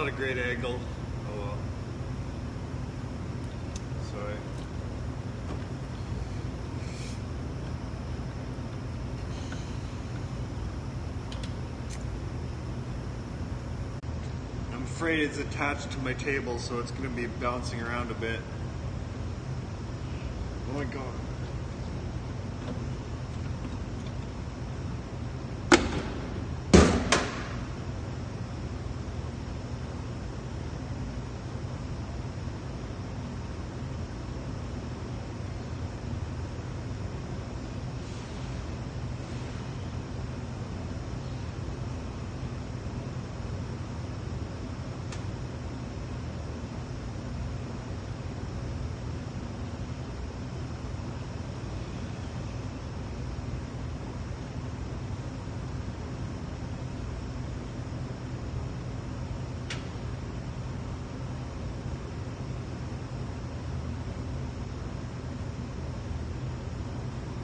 not a great angle. Oh well. Sorry. I'm afraid it's attached to my table, so it's going to be bouncing around a bit. Oh my god.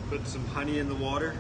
Put some honey in the water.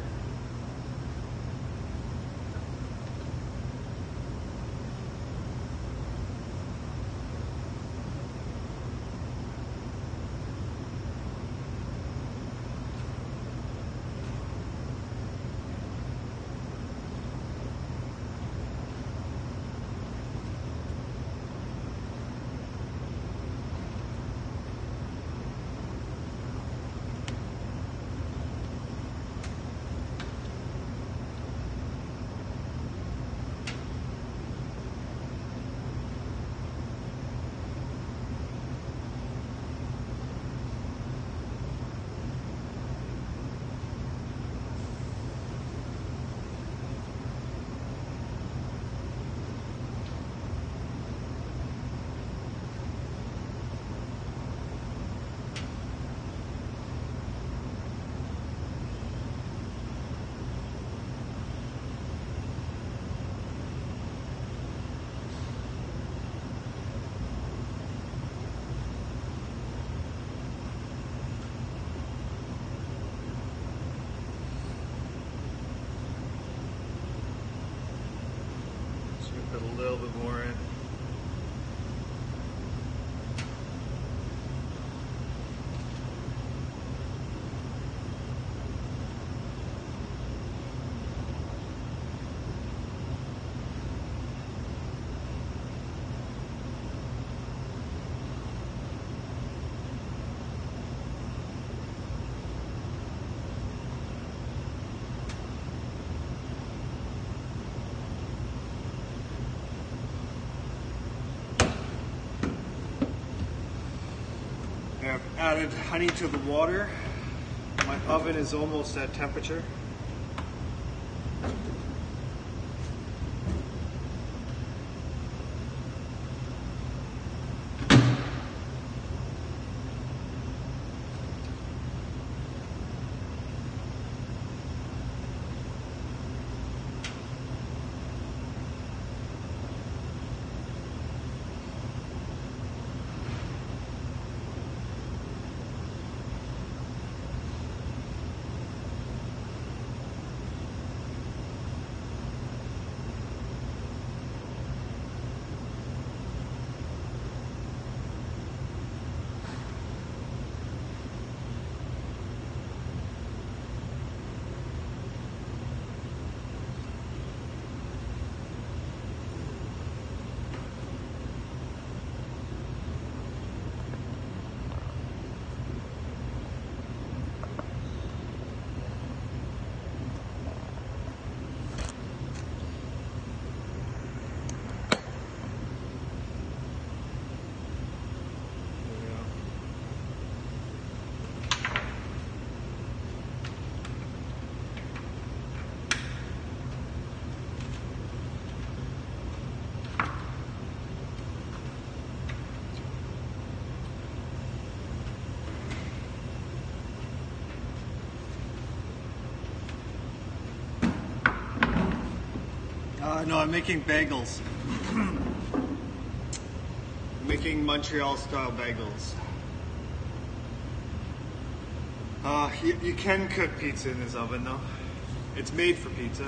Put a little bit more in. I've added honey to the water. My oven is almost at temperature. No, I'm making bagels. I'm making Montreal style bagels. You can cook pizza in this oven though. It's made for pizza.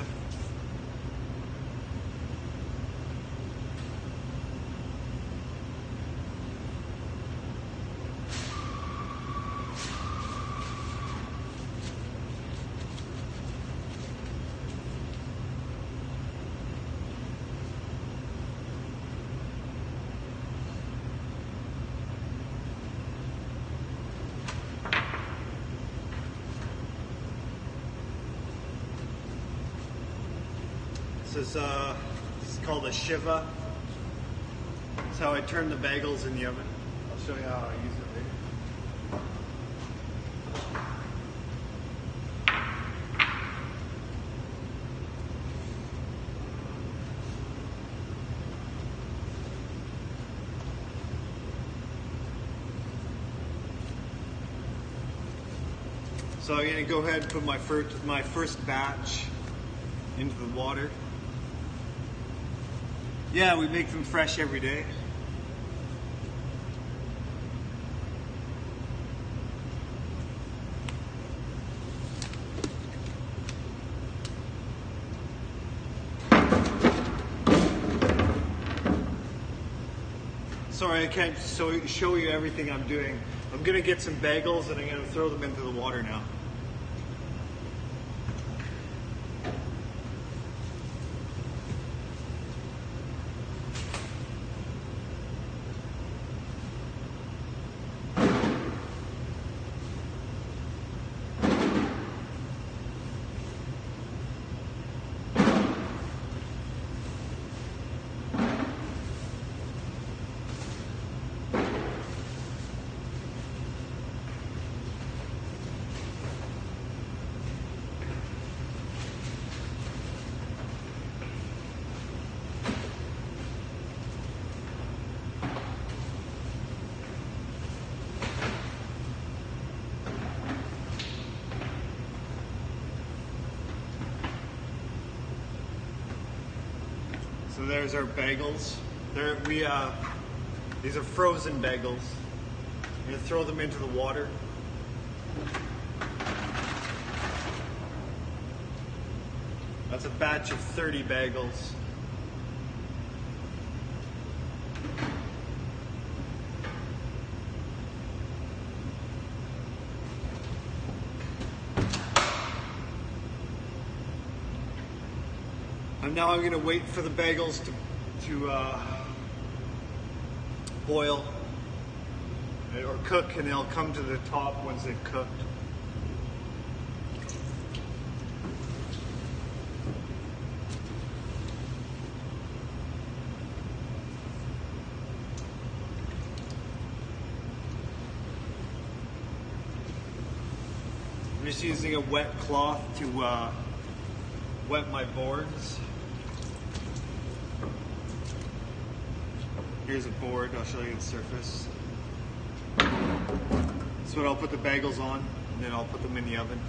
This is called a Shiva. That's how I turn the bagels in the oven. I'll show you how I use it later. So I'm gonna go ahead and put my first batch into the water. Yeah, we make them fresh every day. Sorry, I can't show you everything I'm doing. I'm gonna get some bagels and I'm gonna throw them into the water now. So there's our bagels. These are frozen bagels. I'm gonna throw them into the water. That's a batch of 30 bagels. And now I'm going to wait for the bagels to boil or cook, and they'll come to the top once they've cooked. I'm just using a wet cloth to wet my boards. Here's a board, I'll show you the surface. That's what I'll put the bagels on, and then I'll put them in the oven.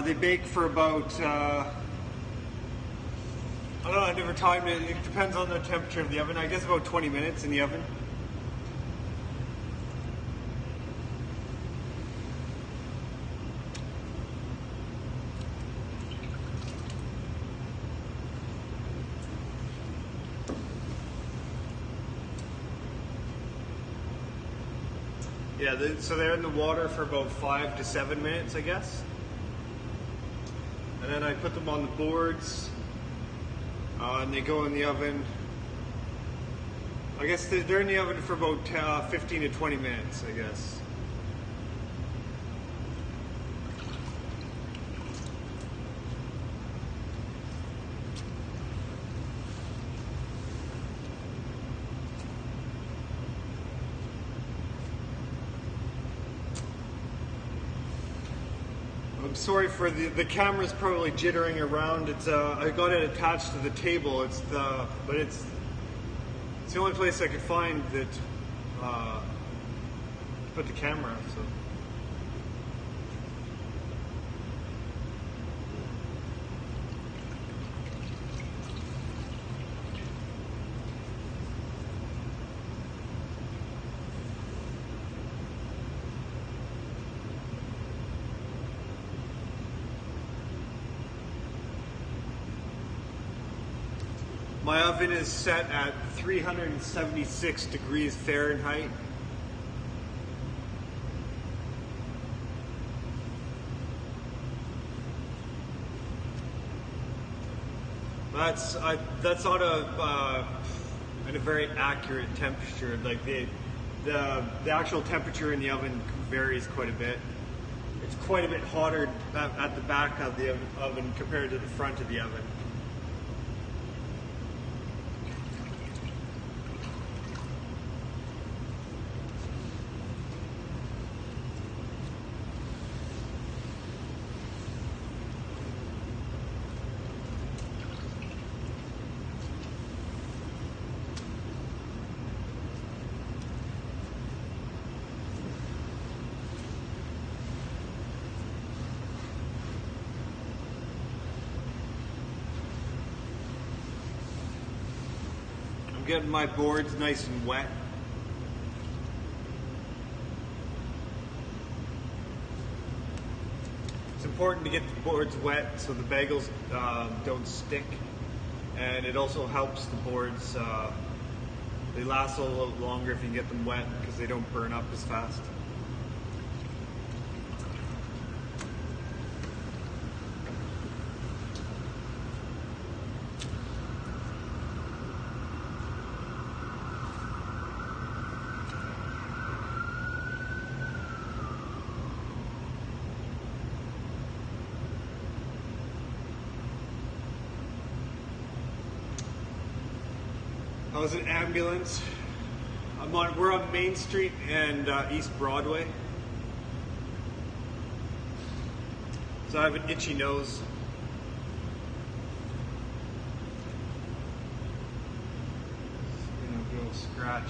They bake for about, I don't know, I've never timed it. It depends on the temperature of the oven. I guess about 20 minutes in the oven. Yeah, so they're in the water for about 5 to 7 minutes, I guess. And then I put them on the boards, and they go in the oven. I guess they're in the oven for about 15 to 20 minutes, I guess. I'm sorry for the camera's probably jittering around. It's I got it attached to the table. But it's the only place I could find that to put the camera. So. My oven is set at 376 degrees Fahrenheit. That's not a very accurate temperature. Like the actual temperature in the oven varies quite a bit. it's quite a bit hotter at the back of the oven compared to the front of the oven. Getting my boards nice and wet. It's important to get the boards wet so the bagels don't stick, and it also helps the boards, they last a little longer if you can get them wet because they don't burn up as fast. I was an ambulance. We're on Main Street and East Broadway. So I have an itchy nose. Just gonna go scratch.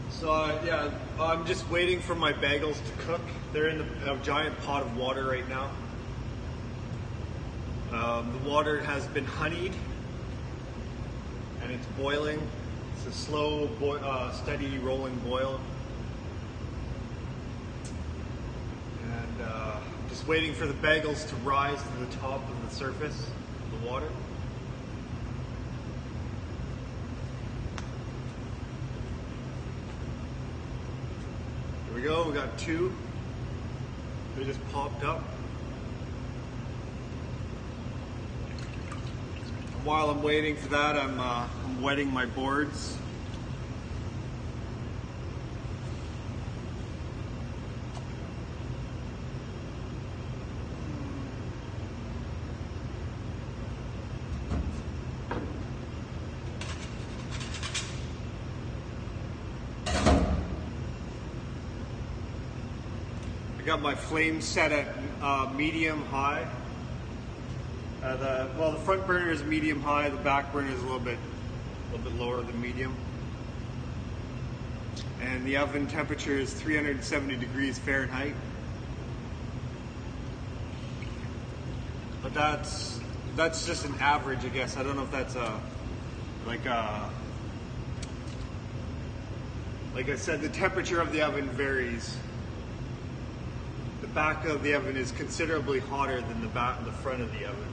So yeah, I'm just waiting for my bagels to cook. They're in a giant pot of water right now. The water has been honeyed and it's boiling. It's a slow, steady rolling boil. And just waiting for the bagels to rise to the top of the surface of the water. Here we go, we got two. They just popped up. While I'm waiting for that, I'm wetting my boards. I got my flame set at medium high. The front burner is medium high. The back burner is a little bit lower than medium. And the oven temperature is 370 degrees Fahrenheit. But that's just an average, I guess. I don't know if that's like I said, the temperature of the oven varies. The back of the oven is considerably hotter than the front of the oven.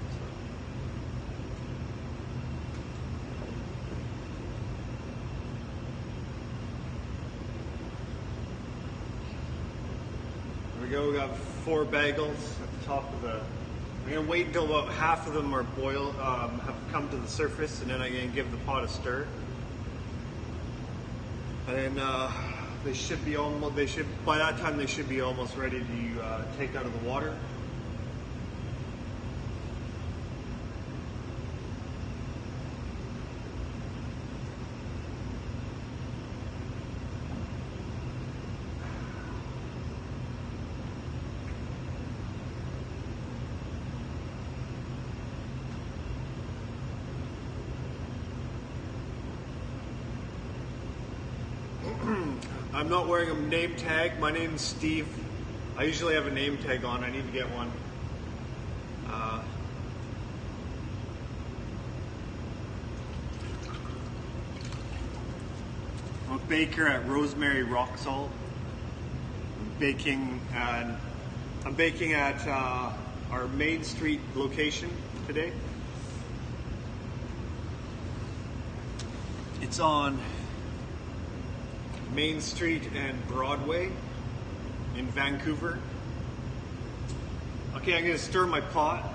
There we go, we got 4 bagels at the top of the... I'm gonna wait until about half of them are boiled, have come to the surface, and then I'm gonna give the pot a stir. And they should be almost, by that time they should be almost ready to take out of the water. I'm not wearing a name tag. My name's Steve. I usually have a name tag on. I need to get one. I'm a baker at Rosemary Rock Salt. I'm baking at our Main Street location today. It's on Main Street and Broadway in Vancouver. Okay, I'm gonna stir my pot.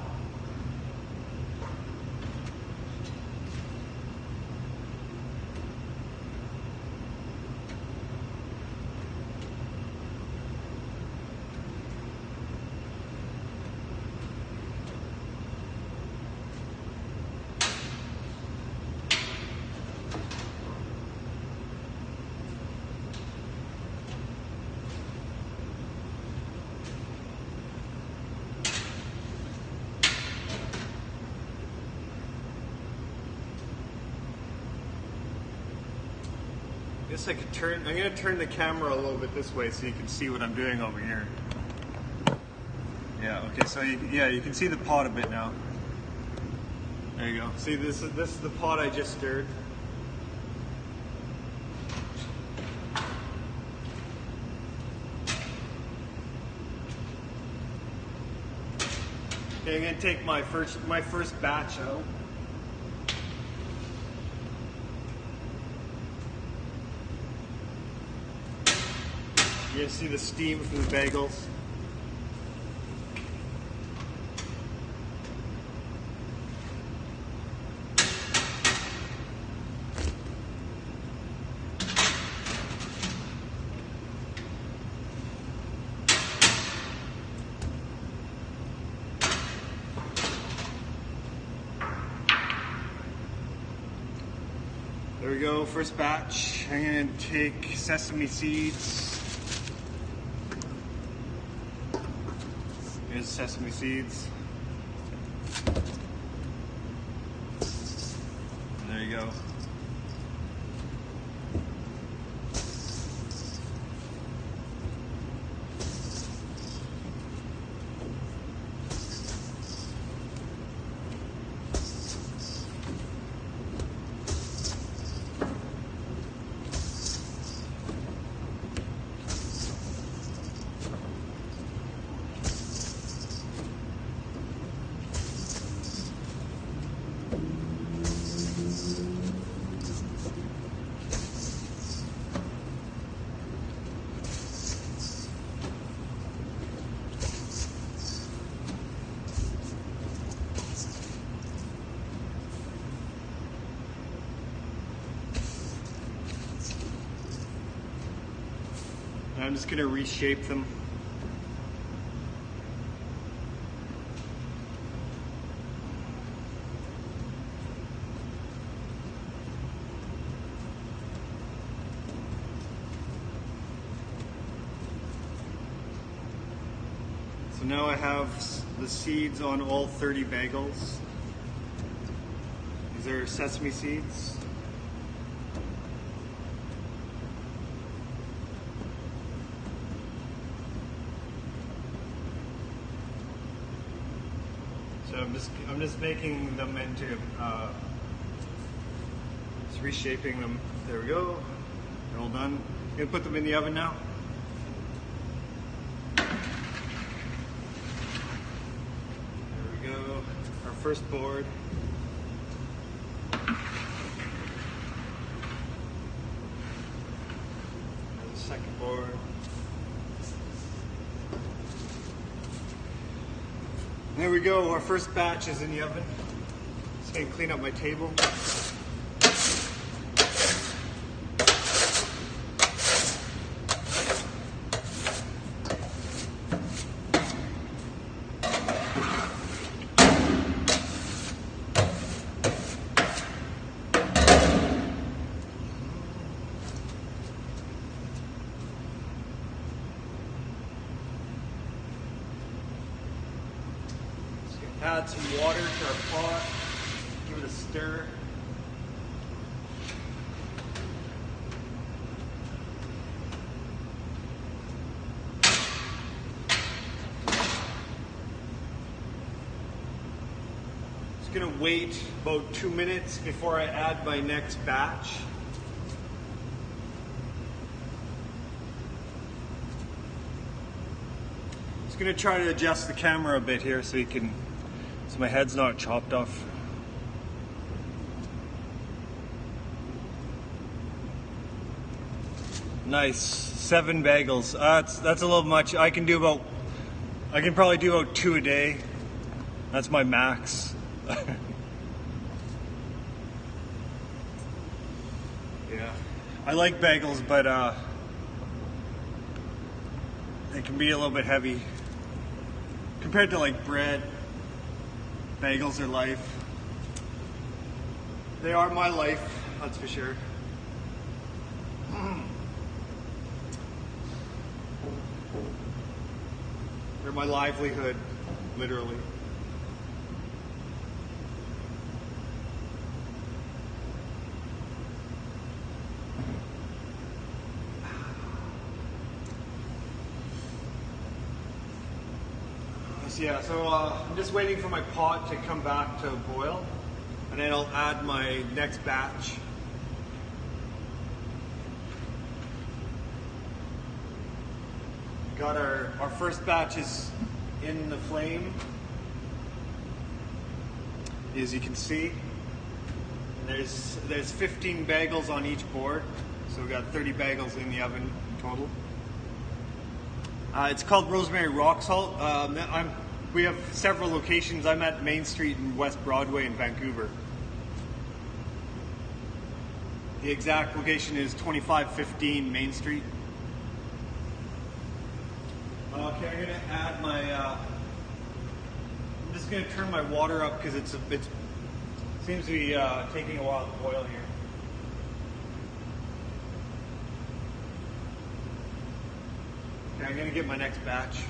I guess I could I'm gonna turn the camera a little bit this way so you can see what I'm doing over here. Yeah, okay, so you can see the pot a bit now. There you go. See, this is the pot I just stirred. Okay, I'm gonna take my first batch out. You can see the steam from the bagels. There we go, first batch. I'm gonna take sesame seeds. Here's sesame seeds. And there you go. I'm just going to reshape them. So now I have the seeds on all 30 bagels. These are sesame seeds. So I'm just making them into, just reshaping them. There we go. They're all done. I'm gonna put them in the oven now. There we go. Our first board. There's the second board. There we go, our first batch is in the oven. Just gonna clean up my table. Add some water to our pot, give it a stir. gonna wait about 2 minutes before I add my next batch. Just gonna try to adjust the camera a bit here so my head's not chopped off. Nice, 7 bagels. That's a little much. I can probably do about 2 a day. That's my max. Yeah, I like bagels, but they can be a little bit heavy compared to like bread. Bagels are life. They are my life, that's for sure. They're my livelihood, literally. Yeah, so I'm just waiting for my pot to come back to boil, and then I'll add my next batch. Got our first batch is in the flame, as you can see. And there's 15 bagels on each board, so we got 30 bagels in the oven total. It's called Rosemary Rock Salt. We have several locations. I'm at Main Street and West Broadway in Vancouver. The exact location is 2515 Main Street. Okay, I'm gonna add my. I'm just gonna turn my water up because it seems to be taking a while to boil here. Okay, I'm gonna get my next batch.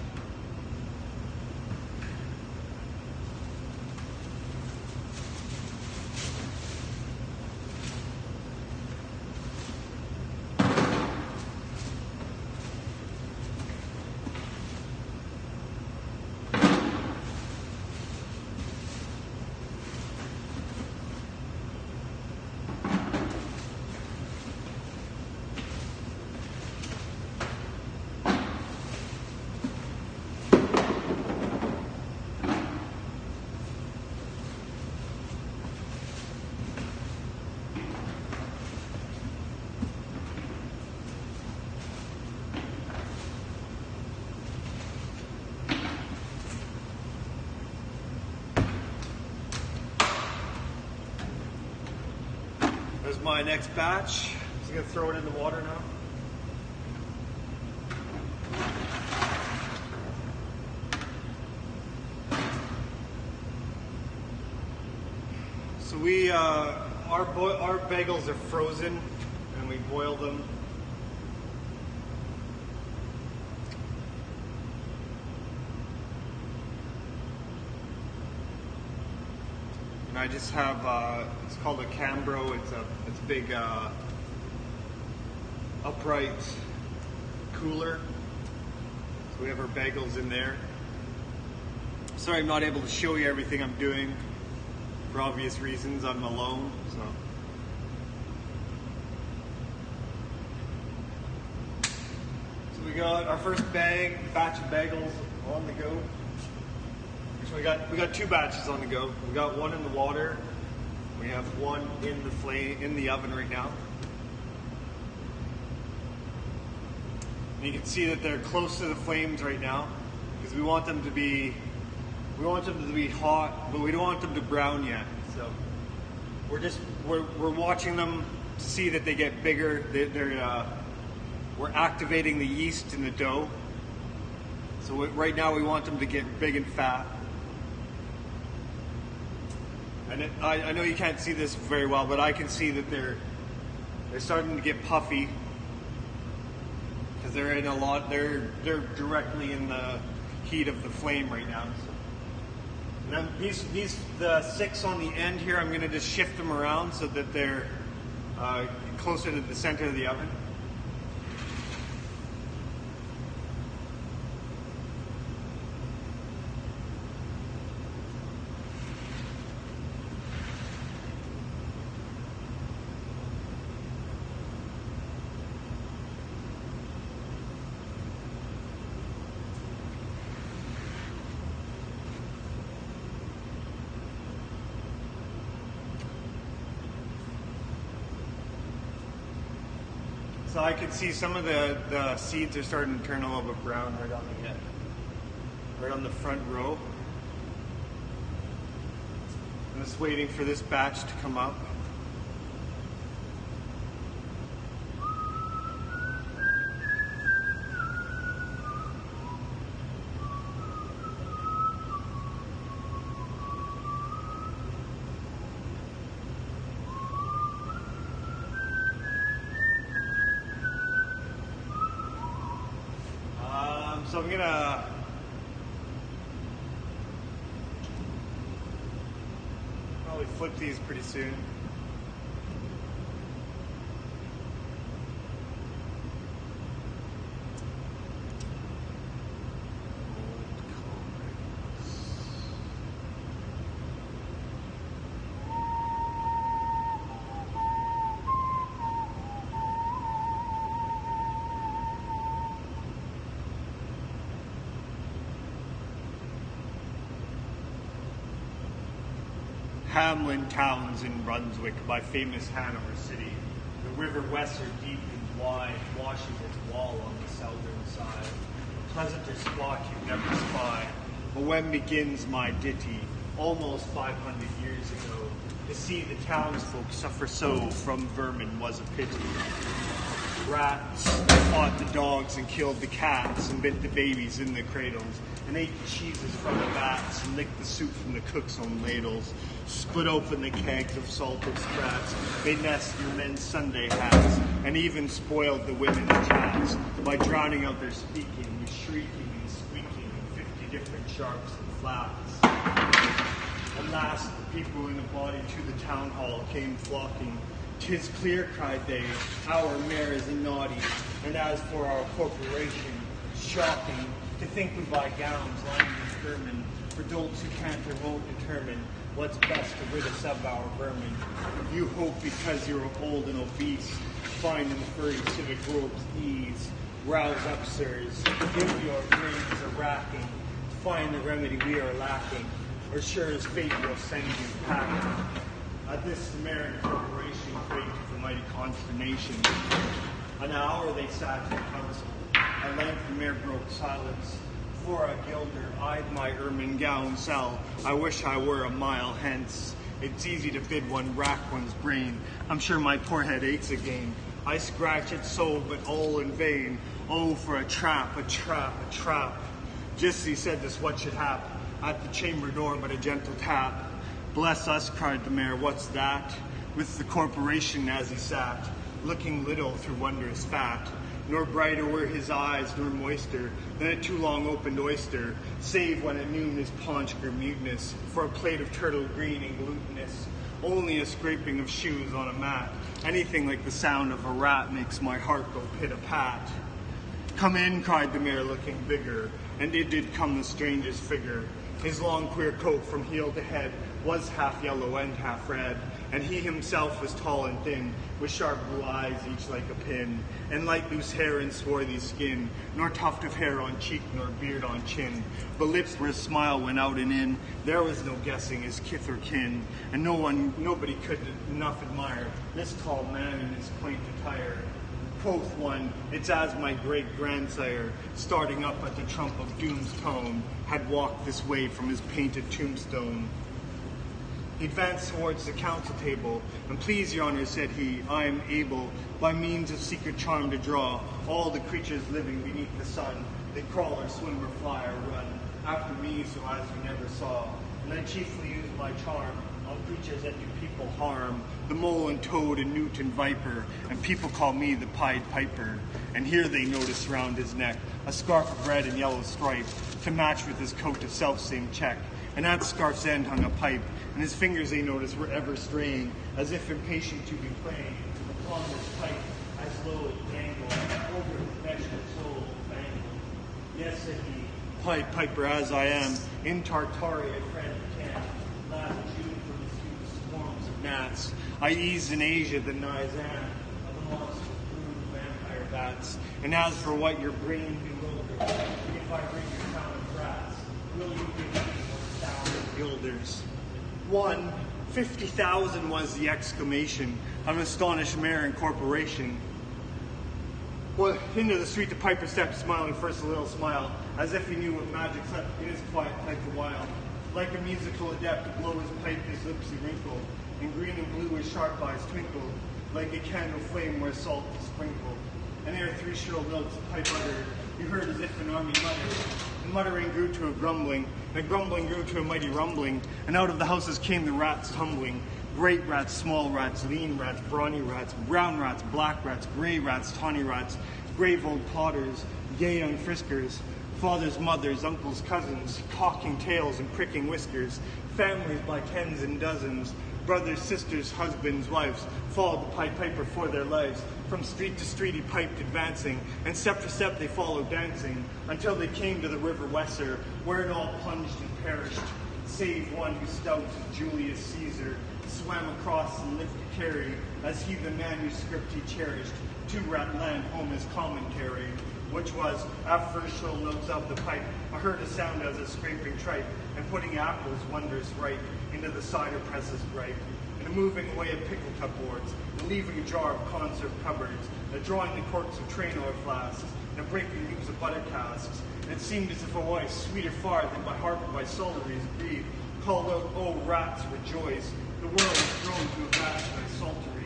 There's my next batch. Just gonna throw it in the water now. So our bagels are frozen, and we boil them. I just have, it's called a Cambro. It's a big upright cooler. So we have our bagels in there. Sorry I'm not able to show you everything I'm doing for obvious reasons. I'm alone, so. So we got our first batch of bagels on the go. So we got 2 batches on the go. We got one in the water. We have one in the oven right now. And you can see that they're close to the flames right now because we want them to be hot, but we don't want them to brown yet. So we're watching them to see that they get bigger. We're activating the yeast in the dough. So right now we want them to get big and fat. And I know you can't see this very well, but I can see that they're starting to get puffy because they're directly in the heat of the flame right now. So, and then the 6 on the end here, I'm going to just shift them around so that they're closer to the center of the oven. So I could see some of the seeds are starting to turn a little bit brown right on the head. Right on the front row. I'm just waiting for this batch to come up. So I'm gonna probably flip these pretty soon. Hamlin Towns in Brunswick, my famous Hanover city. The river Weser, deep and wide, washes its wall on the southern side. A pleasanter spot you never spy. But when begins my ditty, almost 500 years ago, to see the townsfolk suffer so from vermin was a pity. Rats fought the dogs and killed the cats and bit the babies in the cradles and ate the cheeses from the vats and licked the soup from the cook's own ladles, split open the kegs of salted sprats, made nests in the men's Sunday hats, and even spoiled the women's chats by drowning out their speaking with shrieking and squeaking in 50 different sharps and flats. At last the people in a body to the town hall came flocking. "'Tis clear," cried they, "our mayor is a naughty, and as for our corporation, shocking to think we buy gowns lined with ermine for dolts who can't or won't determine what's best to rid us of our vermin. You hope because you're old and obese, find in the furry civic robes ease. Rouse up, sirs, give your brains a racking, to find the remedy we are lacking, or sure as fate will send you packing." At this, the mayor and corporation quaked with a mighty consternation. An hour they sat in council. At length the mayor broke silence. For a gilder eyed my ermine gown sell. I wish I were a mile hence. It's easy to bid one rack one's brain. I'm sure my poor head aches again. I scratch it so, but all in vain. Oh, for a trap, a trap, a trap. Just he said this what should hap. At the chamber door but a gentle tap. "Bless us," cried the mayor, "what's that?" With the corporation as he sat, looking little through wondrous fat. Nor brighter were his eyes, nor moister than a too long opened oyster, save when at noon his paunch grew mutinous, for a plate of turtle green and glutinous. Only a scraping of shoes on a mat, anything like the sound of a rat makes my heart go pit-a-pat. "Come in," cried the mayor, looking bigger, and it did come the strangest figure. His long queer coat from heel to head was half yellow and half red, and he himself was tall and thin, with sharp blue eyes each like a pin, and light loose hair and swarthy skin, nor tuft of hair on cheek nor beard on chin, but lips where a smile went out and in. There was no guessing his kith or kin, and nobody could enough admire this tall man in his quaint attire. Quoth one, "It's as my great-grandsire, starting up at the trump of doom's tone, had walked this way from his painted tombstone." He advanced towards the council table, "And please, your honor," said he, "I am able, by means of secret charm, to draw all the creatures living beneath the sun, that crawl or swim or fly or run, after me so as you never saw. And I chiefly use my charm on creatures that do people harm, the mole and toad and newt and viper, and people call me the Pied Piper." And here they noticed round his neck a scarf of red and yellow stripe, to match with his coat of self-same check. And at the scarf's end hung a pipe, and his fingers, they noticed, were ever straying, as if impatient to be playing upon this pipe, as low it dangled, over his meshed soul bangled. "Yes," said he, "Pied Piper as I am, in Tartaria friend camp, latitude from the huge swarms of gnats, I ease in Asia the Nizam of the monster brood vampire bats. And as for what your brain bewilders, if I bring your town of rats, will you give me 1,000 guilders?" 50,000 was the exclamation of an astonished mayor and corporation. Well, into the street the piper stepped, smiling first a little smile, as if he knew what magic slept in his quiet pipe a while. Like a musical adept to blow his pipe, his lips he wrinkled, and green and blue his sharp eyes twinkled, like a candle flame where salt is sprinkled. And ere 3 shrill notes the pipe uttered, you heard as if an army muttered. The muttering grew to a grumbling, and the grumbling grew to a mighty rumbling, and out of the houses came the rats tumbling. Great rats, small rats, lean rats, brawny rats, brown rats, black rats, gray rats, tawny rats, grave old plotters, gay young friskers, fathers, mothers, uncles, cousins, cocking tails and pricking whiskers, families by tens and dozens, brothers, sisters, husbands, wives, followed the Pied Piper for their lives. From street to street he piped advancing, and step for step they followed dancing, until they came to the river Weser, where it all plunged and perished, save one who stout as Julius Caesar, swam across and lived to carry, as he the manuscript he cherished, to rat land home as commentary, which was, after first shrill notes of the pipe, I heard a sound as of scraping tripe, and putting apples wondrous ripe into the cider presses bright, and moving away of pickle tub boards, and leaving a jar of conserve cupboards, and drawing the corks of train oil flasks, and breaking leaves of butter casks, and it seemed as if a voice, sweeter far than by harp or by psalteries agreed, called out, "Oh, rats, rejoice! The world is thrown to a vast by psaltery.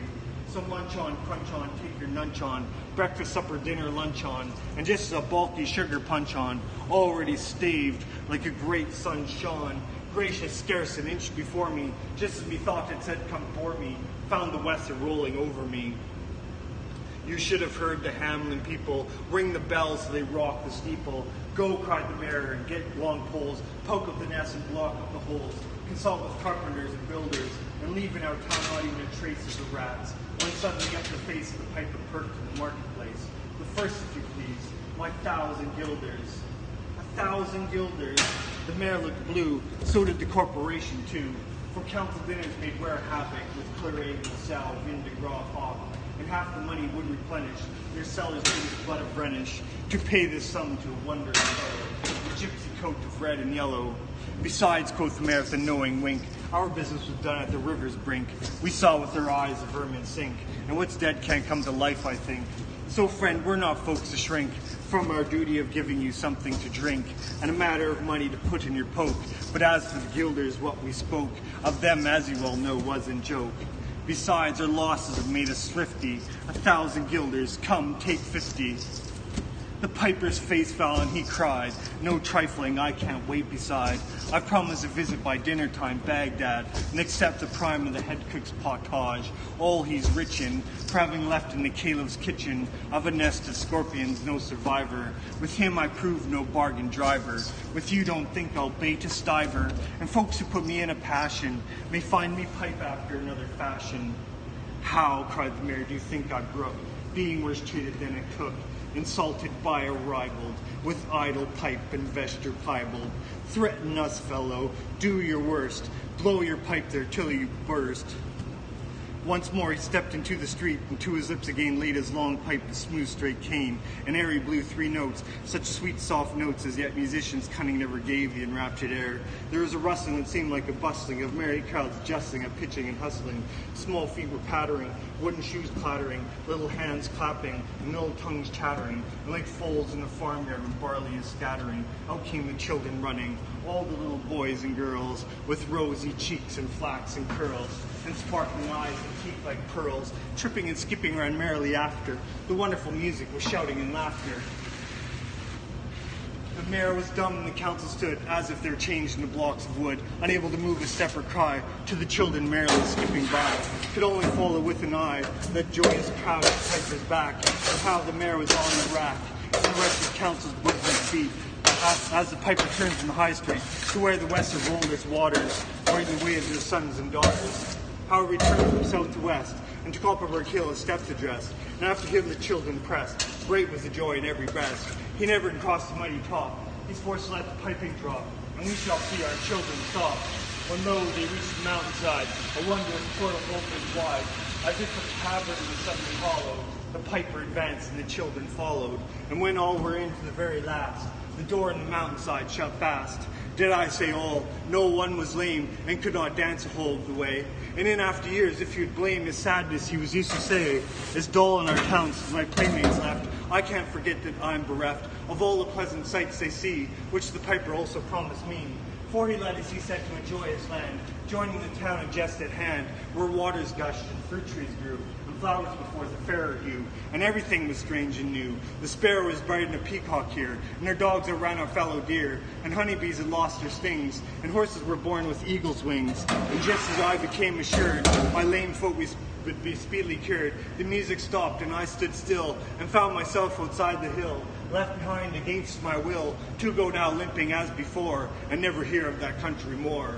So munch on, crunch on, take your nunch on, breakfast, supper, dinner, lunch on, and just a bulky sugar punch on, already staved like a great sun shone, gracious scarce an inch before me, just as methought it said come for me, found the Weser rolling over me." You should have heard the Hamlin people ring the bells so they rock the steeple. Go, cried the mayor, and get long poles, poke up the nests and block up the holes, consult with carpenters and builders, and leave in our town not even a trace of the rats, when suddenly up the face of the piper perked in the marketplace. The first, if you please, my 1,000 guilders. 1,000 guilders. The mayor looked blue, so did the corporation too, for council dinners made rare havoc with claret and salve, vin de gras hawk, and half the money would replenish their cellars with blood of Rhenish, to pay this sum to a wondering fellow, a gypsy coat of red and yellow. Besides, quoth the mayor with a knowing wink, our business was done at the river's brink. We saw with our eyes the vermin sink, and what's dead can't come to life, I think. So, friend, we're not folks to shrink from our duty of giving you something to drink, and a matter of money to put in your poke. But as for the guilders, what we spoke of them, as you well know, wasn't joke. Besides, our losses have made us thrifty. 1,000 guilders, come, take 50. The piper's face fell and he cried, "No trifling, I can't wait beside. I promised a visit by dinner time, Baghdad, and accept the prime of the head cook's pottage. All he's rich in, for having left in the caliph's kitchen of a nest of scorpions no survivor. With him I prove no bargain driver. With you don't think I'll bait a stiver, and folks who put me in a passion may find me pipe after another fashion." "How," cried the mayor, "do you think I brook, being worse treated than a cook? Insulted by a ribald, with idle pipe and vesture piebald. Threaten us, fellow, do your worst, blow your pipe there till you burst." Once more he stepped into the street, and to his lips again laid his long pipe with smooth straight cane, and ere he blew 3 notes, such sweet soft notes as yet musicians' cunning never gave the enraptured air. There was a rustling that seemed like a bustling of merry crowds justling, a pitching and hustling. Small feet were pattering, wooden shoes clattering, little hands clapping, and little tongues chattering, and like foals in the farmyard when barley is scattering, out came the children running, all the little boys and girls, with rosy cheeks and flaxen curls, and sparkling eyes and teeth like pearls, tripping and skipping ran merrily after. The wonderful music was shouting and laughter. The mayor was dumb and the council stood, as if they were changed into blocks of wood, unable to move a step or cry, to the children merrily skipping by. Could only follow with an eye that joyous crowd at Piper's back, and how the mayor was on the rack, and the rest of council's bosoms beat, as the piper turned from the high street to where the Weser rolled its waters, where the way of their sons and daughters. How he returned from south to west, and to Copperberg Hill his steps addressed, and after him the children pressed. Great was the joy in every breast. He never crossed the mighty top. He's forced to let the piping drop, and we shall see our children stop. When lo, they reached the mountainside, a wondrous portal opened wide, as if a cavern was suddenly hollow. The piper advanced and the children followed, and when all were in to the very last, the door in the mountainside shut fast, Did I say all? No, one was lame and could not dance a whole of the way. And in after years, if you'd blame his sadness, he was used to say, "It's dull in our towns as my playmates left. I can't forget that I'm bereft of all the pleasant sights they see, which the piper also promised me. For he led, as he said, to a joyous land, joining the town and just at hand, where waters gushed and fruit trees grew, and flowers before the fairer hue, and everything was strange and new. The sparrow is bright and a peacock here, and their dogs outran our fallow deer, and honeybees had lost their stings, and horses were born with eagle's wings. And just as I became assured, my lame foot would be speedily cured, the music stopped, and I stood still, and found myself outside the hill, left behind against my will, to go now limping as before, and never hear of that country more.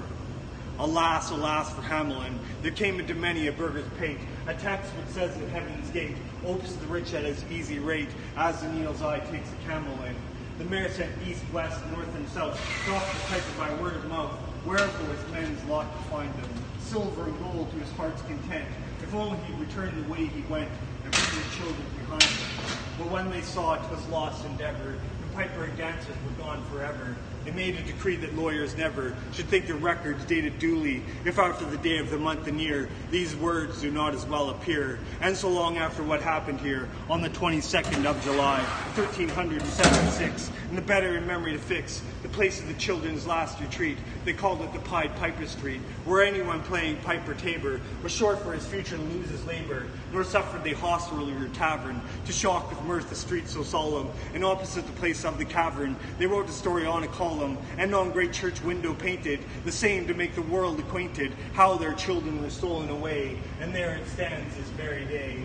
Alas, alas for Hamelin, there came into many a burgher's pate, a text which says at heaven's gate, opes the rich at his easy rate, as the needle's eye takes a camel in. The mare sent east, west, north, and south, dropped the piper by word of mouth, wherefore was men's lot to find them, silver and gold to his heart's content, if only he'd return the way he went, and bring his children behind him. But when they saw it was lost endeavor, and piper and dancers were gone forever, they made a decree that lawyers never should think their records dated duly, if after the day of the month and year these words do not as well appear. And so long after what happened here on the 22nd of July, 1376, and the better in memory to fix the place of the children's last retreat, they called it the Pied Piper Street, where anyone playing piper tabor was sure for his future to lose his labor, nor suffered they hostelry or tavern to shock with mirth the street so solemn. And opposite the place of the cavern they wrote the story on a column, and on great church window painted the same to make the world acquainted how their children were stolen away, and there it stands this very day.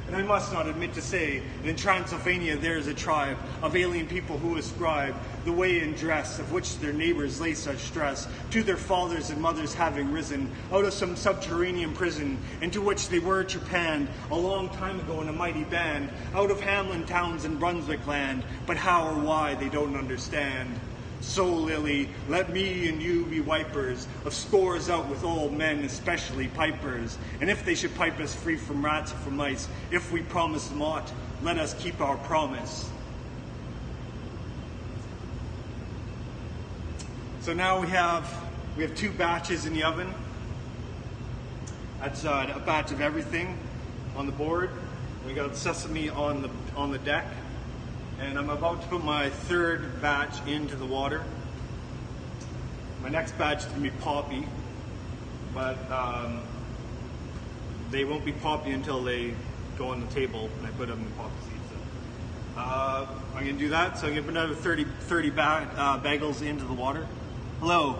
And I must not admit to say that in Transylvania there is a tribe of alien people who ascribe the way and dress of which their neighbors lay such stress to their fathers and mothers having risen out of some subterranean prison, into which they were trepanned a long time ago in a mighty band, out of Hamlin towns and Brunswick land, but how or why they don't understand. So, Lily, let me and you be wipers of scores out with old men, especially pipers. And if they should pipe us free from rats or from mice, if we promise them aught, let us keep our promise. So now we have 2 batches in the oven. That's a batch of everything on the board. We got sesame on the deck. And I'm about to put my 3rd batch into the water. My next batch is going to be poppy, but they won't be poppy until they go on the table and I put them in the poppy seeds. I'm going to do that, so I'm going to put another 30 bagels into the water. Hello.